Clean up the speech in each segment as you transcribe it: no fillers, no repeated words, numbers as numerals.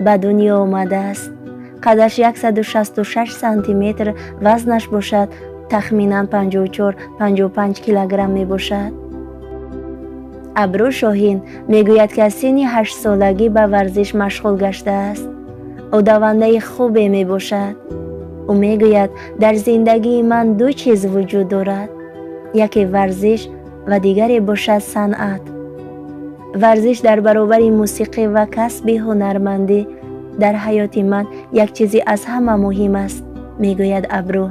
ба дунё омадааст. қадаш 166 сантиметр, вазнаш бошад тахминан 54-55 килограмм мебошад. Абру Шоҳин мегӯяд, ки аз синни 8 солагӣ ба варзиш машғул гаштааст. ӯ давандаи хубе мебошад. ӯ мегӯяд, дар зиндагии ман ду чиз вуҷуд дорад. яке варзиш ва дигаре бошад санъат. варзиш дар баробари мусиқӣ ва касби ҳунармандӣ дар ҳаёти ман як чизи аз ҳама муҳим аст, мегӯяд Абру.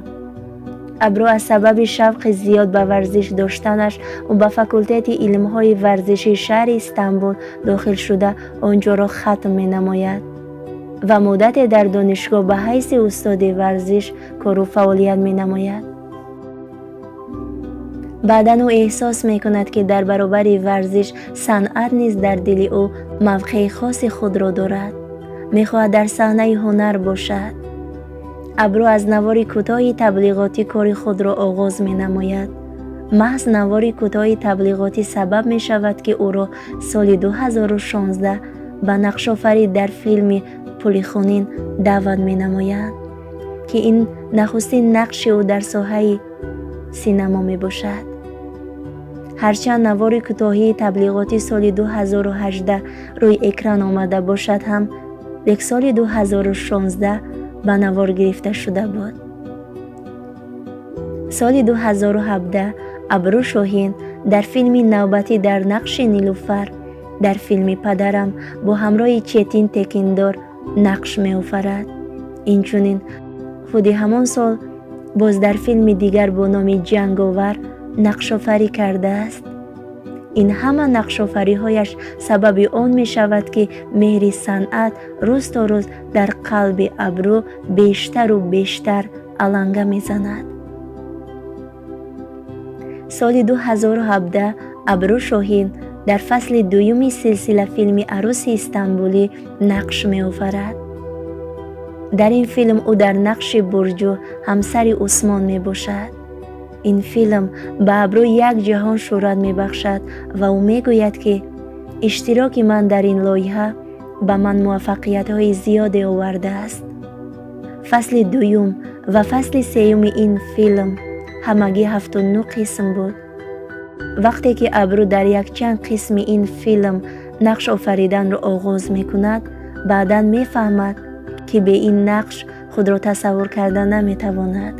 Абру аз сабаби шавқи зиёд ба варзиш доштанаш ӯ ба факултети илмҳои варзишии шаҳри Истанбул дохил шуда онҷоро хатм менамояд ва муддате дар донишгоҳ ба ҳайси устоди варзиш кору фаъолият менамояд. баъдан ӯ эҳсос мекунад, ки дар баробари варзиш санъат низ дар дили ӯ мавқеи хоси худро дорад. мехоҳад дар саҳнаи ҳунар бошад. Абру аз навори кӯтоҳи таблиғотӣ кори худро оғоз менамояд. маҳз навори кӯтоҳи таблиғотӣ сабаб мешавад, ки ӯро соли 2016 ба нақшофарид дар филми «Пулихунин» даъват менамоянд, ки ин нахустин нақши ӯ дар соҳаи синемо мебошад. ҳарчанд навори кӯтоҳии таблиғотӣ соли 2018 рӯи экран омада бошад ҳам, лек соли 2016 ба навор гирифта шуда буд. соли 2017 Абру Шоҳин дар филми навбатӣ дар нақши Нилуфар, дар филми «Падарам» бо ҳамроҳи Четин Текиндор нақш меофарад. инчунин худи ҳамон сол боз дар филми дигар бо номи «Ҷанговар» нақшофарӣ кардааст. ин ҳама нақшофариҳояш сабаби он мешавад, ки меҳри санъат рӯз то рӯз дар қалби Абру бештару бештар аланга мезанад. соли 2017 Абру Шоҳин дар фасли дуюми силсила филми «Арӯси Истанбулӣ» нақш меофарад. дар ин филм ӯ дар нақши Бурҷу ҳамсари Усмон мебошад. ин филм ба Абру як ҷаҳон шӯҳрат мебахшад ва ӯ мегӯяд, ки иштироки ман дар ин лоиҳа ба ман муваффақиятҳои зиёде овардааст. фасли дуюм ва фасли сеюми ин филм ҳамагӣ 79 қисм буд. вақте ки Абру дар якчанд қисми ин филм нақш офариданро оғоз мекунад, баъдан мефаҳмад, ки бе ин нақш худро тасаввур карда наметавонад.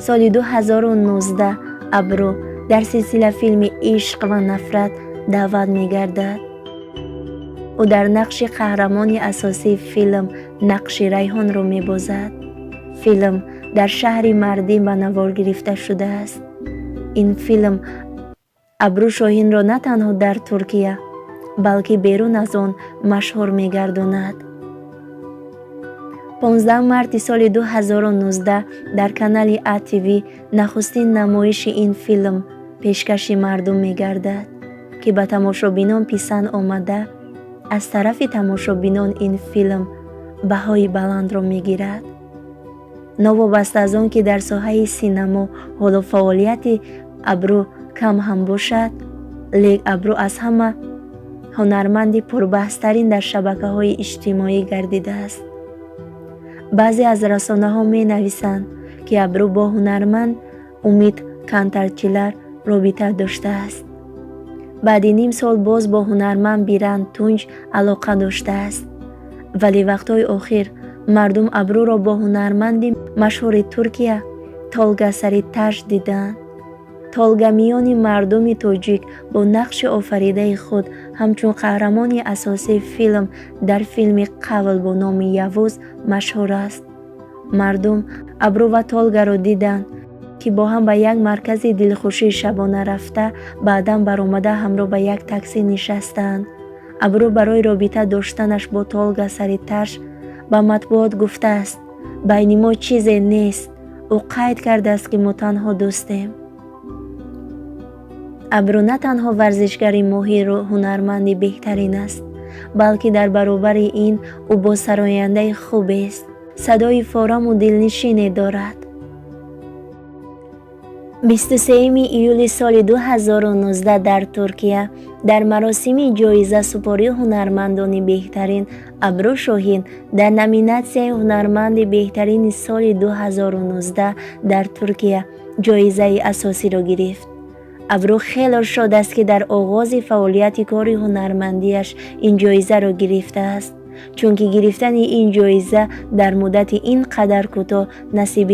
соли 2019 Абру дар силсила филми «Ишқ ва нафрат» даъват мегардад. ӯ дар нақши қаҳрамони асосии филм нақши Райҳонро мебозад. филм дар шаҳри Мардин ба навор гирифта шудааст. ин филм Абру Шоҳинро на танҳо дар Туркия, балки берун аз он машҳур мегардонад. 15 марти соли 2019 дар канали АТВ нахустин намоиши ин филм пешкаши мардум мегардад, ки ба тамошобинон писанд омада, аз тарафи тамошобинон ин филм баҳои баландро мегирад. новобаста аз он ки дар соҳаи синемо ҳоло фаъолияти Абру кам ҳам бошад, лек Абру аз ҳама ҳунарманди пурбаҳстарин дар шабакаҳои иҷтимоӣ гардидааст. баъзе аз расонаҳо менависанд, ки Абру бо ҳунарманд Умид Кантарчилар робита доштааст. баъди ним сол боз бо ҳунарманд Биранд Тунҷ алоқа доштааст. вале вақтҳои охир мардум Абруро бо ҳунарманди машҳури Туркия Толга Саритаж диданд. Толга миёни мардуми тоҷик бо нақши офаридаи худ ҳамчун қаҳрамони асосии филм дар филми «Қавл» бо номи «Явуз» машҳур аст. мардум Абру ва Толгаро диданд, ки бо ҳам ба як маркази дилхушии шабона рафта, баъдан баромада ҳамроҳ ба як такси нишастанд. Абру барои робита доштанаш бо Толга Саритаж ба матбуот гуфтааст: байни мо чизе нест. ӯ қайд кардааст, ки мо танҳо дӯстем. Абру на танҳо варзишгари моҳиру ҳунарманди беҳтарин аст, балки дар баробари ин ӯ бозсарояндаи хубест. садои фораму дилнишине дорад. 23 ایول سال 2019 در ترکیه در مراسم جایزه سپاری هنرمندان بهترین ابرو شاهین در نامیناسیون هنرمند بهترین سال 2019 در ترکیه جایزه اساسی را گرفت. ابرو خیلی شاد است که در آغاز فعالیت کار هنرمندیش این جایزه را گرفته است، چون که گرفتن این جایزه در مدت اینقدر کوتاه نصیب